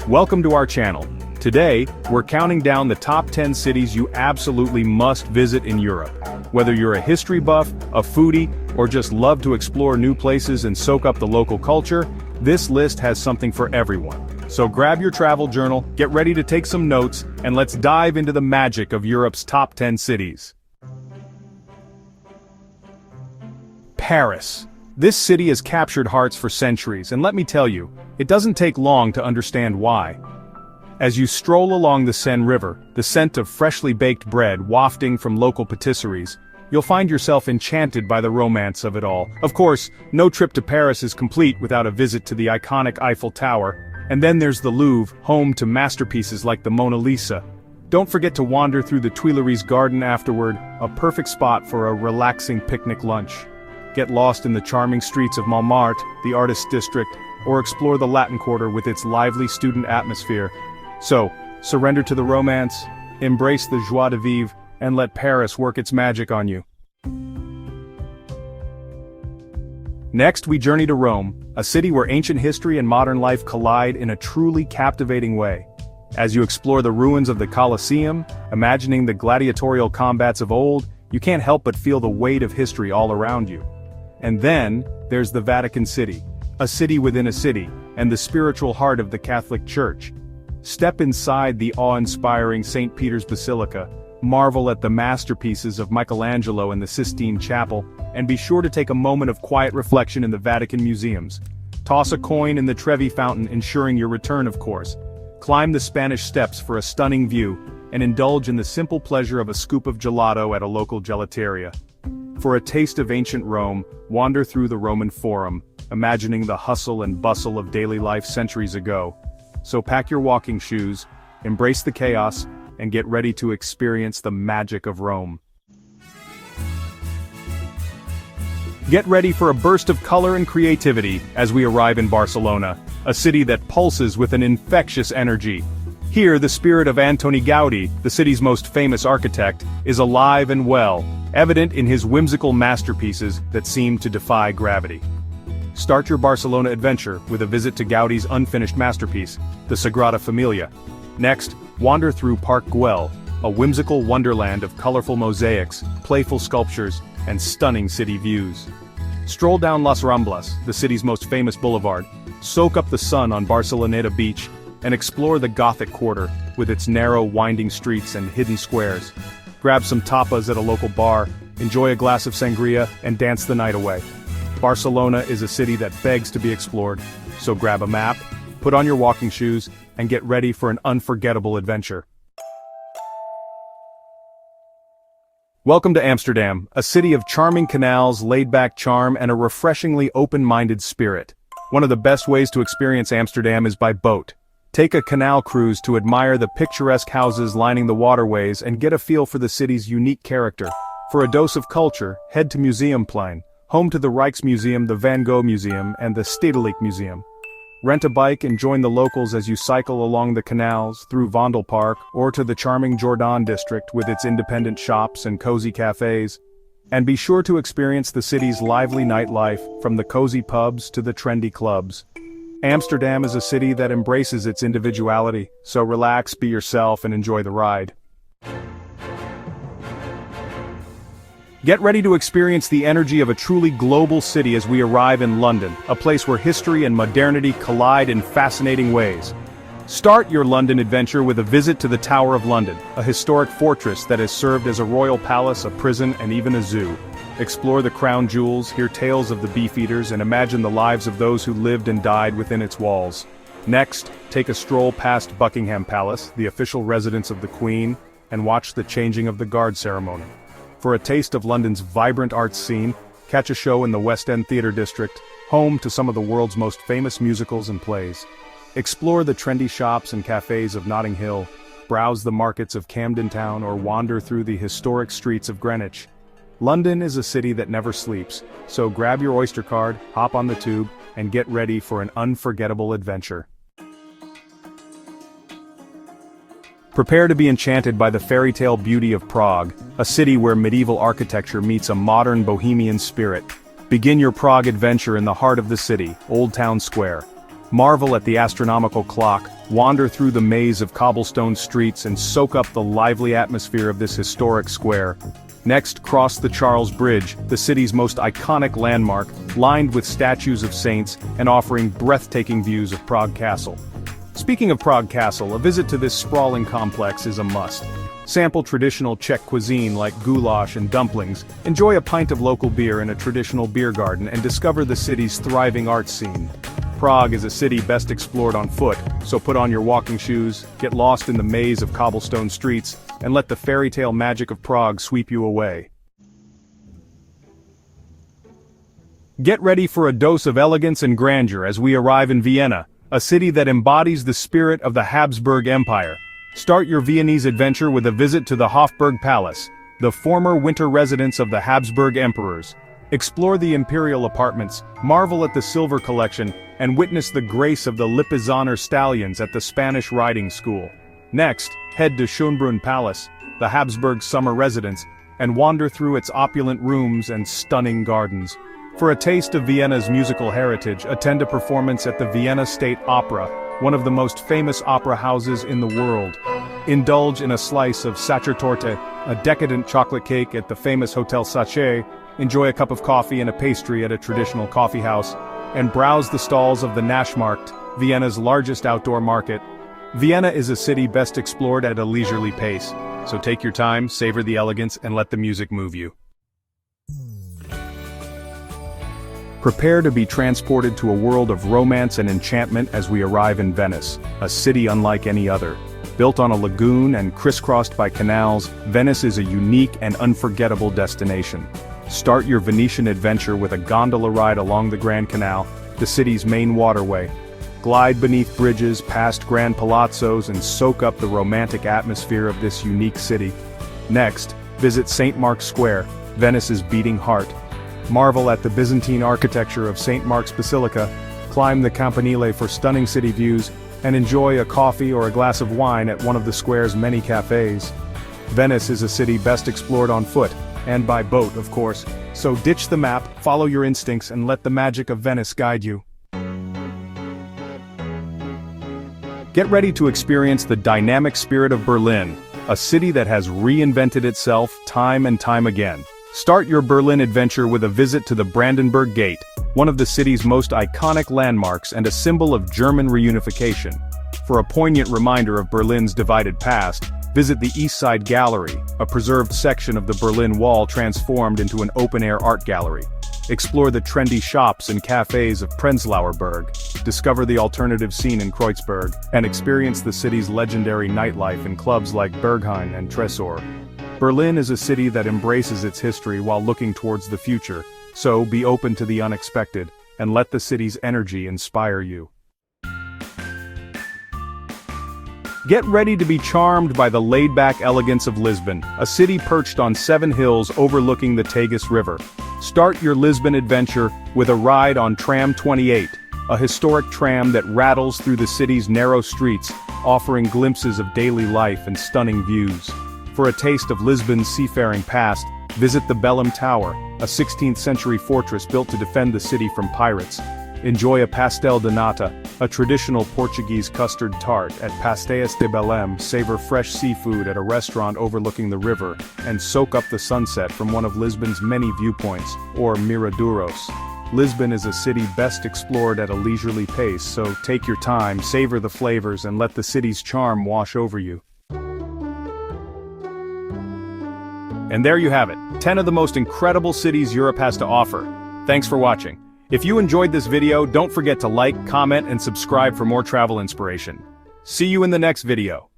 Welcome to our channel. Today, we're counting down the top 10 cities you absolutely must visit in Europe. Whether you're a history buff, a foodie, or just love to explore new places and soak up the local culture, this list has something for everyone. So grab your travel journal, get ready to take some notes, and let's dive into the magic of Europe's top 10 cities. Paris. This city has captured hearts for centuries, and let me tell you, it doesn't take long to understand why. As you stroll along the Seine River, the scent of freshly baked bread wafting from local patisseries, you'll find yourself enchanted by the romance of it all. Of course, no trip to Paris is complete without a visit to the iconic Eiffel Tower, and then there's the Louvre, home to masterpieces like the Mona Lisa. Don't forget to wander through the Tuileries Garden afterward, a perfect spot for a relaxing picnic lunch. Get lost in the charming streets of Montmartre, the artist district, or explore the Latin Quarter with its lively student atmosphere. So, surrender to the romance, embrace the joie de vivre, and let Paris work its magic on you. Next, we journey to Rome, a city where ancient history and modern life collide in a truly captivating way. As you explore the ruins of the Colosseum, imagining the gladiatorial combats of old, you can't help but feel the weight of history all around you. And then, there's the Vatican City, a city within a city, and the spiritual heart of the Catholic Church. Step inside the awe-inspiring St. Peter's Basilica, marvel at the masterpieces of Michelangelo in the Sistine Chapel, and be sure to take a moment of quiet reflection in the Vatican museums. Toss a coin in the Trevi Fountain, ensuring your return, of course. Climb the Spanish Steps for a stunning view, and indulge in the simple pleasure of a scoop of gelato at a local gelateria. For a taste of ancient Rome, wander through the Roman Forum, imagining the hustle and bustle of daily life centuries ago. So pack your walking shoes, embrace the chaos, and get ready to experience the magic of Rome. Get ready for a burst of color and creativity as we arrive in Barcelona, a city that pulses with an infectious energy. Here, the spirit of Antoni Gaudí, the city's most famous architect, is alive and well, evident in his whimsical masterpieces that seem to defy gravity. Start your Barcelona adventure with a visit to Gaudí's unfinished masterpiece, the Sagrada Familia. Next, wander through Park Güell, a whimsical wonderland of colorful mosaics, playful sculptures, and stunning city views. Stroll down Las Ramblas, the city's most famous boulevard, soak up the sun on Barceloneta Beach, and explore the Gothic Quarter, with its narrow, winding streets and hidden squares. Grab some tapas at a local bar, enjoy a glass of sangria, and dance the night away. Barcelona is a city that begs to be explored, so grab a map, put on your walking shoes, and get ready for an unforgettable adventure. Welcome to Amsterdam, a city of charming canals, laid-back charm, and a refreshingly open-minded spirit. One of the best ways to experience Amsterdam is by boat. Take a canal cruise to admire the picturesque houses lining the waterways and get a feel for the city's unique character. For a dose of culture, head to Museumplein, home to the Rijksmuseum, the Van Gogh Museum, and the Stedelijk Museum. Rent a bike and join the locals as you cycle along the canals, through Vondel Park, or to the charming Jordaan district with its independent shops and cozy cafes. And be sure to experience the city's lively nightlife, from the cozy pubs to the trendy clubs. Amsterdam is a city that embraces its individuality, so relax, be yourself, and enjoy the ride. Get ready to experience the energy of a truly global city as we arrive in London, a place where history and modernity collide in fascinating ways. Start your London adventure with a visit to the Tower of London, a historic fortress that has served as a royal palace, a prison, and even a zoo. Explore the crown jewels, hear tales of the beefeaters, and imagine the lives of those who lived and died within its walls. Next, take a stroll past Buckingham Palace, the official residence of the Queen, and watch the changing of the guard ceremony. For a taste of London's vibrant arts scene, catch a show in the West End Theatre District, home to some of the world's most famous musicals and plays. Explore the trendy shops and cafes of Notting Hill, browse the markets of Camden Town, or wander through the historic streets of Greenwich. London is a city that never sleeps, so grab your Oyster card, hop on the tube, and get ready for an unforgettable adventure. Prepare to be enchanted by the fairy tale beauty of Prague, a city where medieval architecture meets a modern bohemian spirit. Begin your Prague adventure in the heart of the city, Old Town Square. Marvel at the astronomical clock, wander through the maze of cobblestone streets and soak up the lively atmosphere of this historic square. Next, cross the Charles Bridge, the city's most iconic landmark, lined with statues of saints and offering breathtaking views of Prague Castle. Speaking of Prague Castle, a visit to this sprawling complex is a must. Sample traditional Czech cuisine like goulash and dumplings, enjoy a pint of local beer in a traditional beer garden, and discover the city's thriving art scene. Prague is a city best explored on foot, so put on your walking shoes, get lost in the maze of cobblestone streets, and let the fairy tale magic of Prague sweep you away. Get ready for a dose of elegance and grandeur as we arrive in Vienna, a city that embodies the spirit of the Habsburg Empire. Start your Viennese adventure with a visit to the Hofburg Palace, the former winter residence of the Habsburg emperors. Explore the imperial apartments, marvel at the silver collection, and witness the grace of the Lipizzaner stallions at the Spanish riding school. Next, head to Schönbrunn Palace, the Habsburg summer residence, and wander through its opulent rooms and stunning gardens. For a taste of Vienna's musical heritage, attend a performance at the Vienna State Opera, one of the most famous opera houses in the world. Indulge in a slice of Sachertorte, a decadent chocolate cake at the famous Hotel Sacher, enjoy a cup of coffee and a pastry at a traditional coffee house, and browse the stalls of the Naschmarkt, Vienna's largest outdoor market. Vienna is a city best explored at a leisurely pace, so take your time, savor the elegance, and let the music move you. Prepare to be transported to a world of romance and enchantment as we arrive in Venice, a city unlike any other. Built on a lagoon and crisscrossed by canals, Venice is a unique and unforgettable destination. Start your Venetian adventure with a gondola ride along the Grand Canal, the city's main waterway. Glide beneath bridges, past grand palazzos, and soak up the romantic atmosphere of this unique city. Next, visit St. Mark's Square, Venice's beating heart. Marvel at the Byzantine architecture of St. Mark's Basilica, climb the Campanile for stunning city views, and enjoy a coffee or a glass of wine at one of the square's many cafes. Venice is a city best explored on foot, and by boat, of course, so ditch the map, follow your instincts, and let the magic of Venice guide you. Get ready to experience the dynamic spirit of Berlin, a city that has reinvented itself time and time again. Start your Berlin adventure with a visit to the Brandenburg Gate, one of the city's most iconic landmarks and a symbol of German reunification. For a poignant reminder of Berlin's divided past, visit the East Side Gallery, a preserved section of the Berlin Wall transformed into an open-air art gallery. Explore the trendy shops and cafes of Prenzlauer Berg, discover the alternative scene in Kreuzberg, and experience the city's legendary nightlife in clubs like Berghain and Tresor. Berlin is a city that embraces its history while looking towards the future, so be open to the unexpected, and let the city's energy inspire you. Get ready to be charmed by the laid-back elegance of Lisbon, a city perched on 7 hills overlooking the Tagus River. Start your Lisbon adventure with a ride on Tram 28, a historic tram that rattles through the city's narrow streets, offering glimpses of daily life and stunning views. For a taste of Lisbon's seafaring past, visit the Belém Tower, a 16th-century fortress built to defend the city from pirates. Enjoy a pastel de nata, a traditional Portuguese custard tart at Pastéis de Belém, savor fresh seafood at a restaurant overlooking the river, and soak up the sunset from one of Lisbon's many viewpoints, or miradouros. Lisbon is a city best explored at a leisurely pace, so take your time, savor the flavors, and let the city's charm wash over you. And there you have it, 10 of the most incredible cities Europe has to offer. Thanks for watching. If you enjoyed this video, don't forget to like, comment, and subscribe for more travel inspiration. See you in the next video.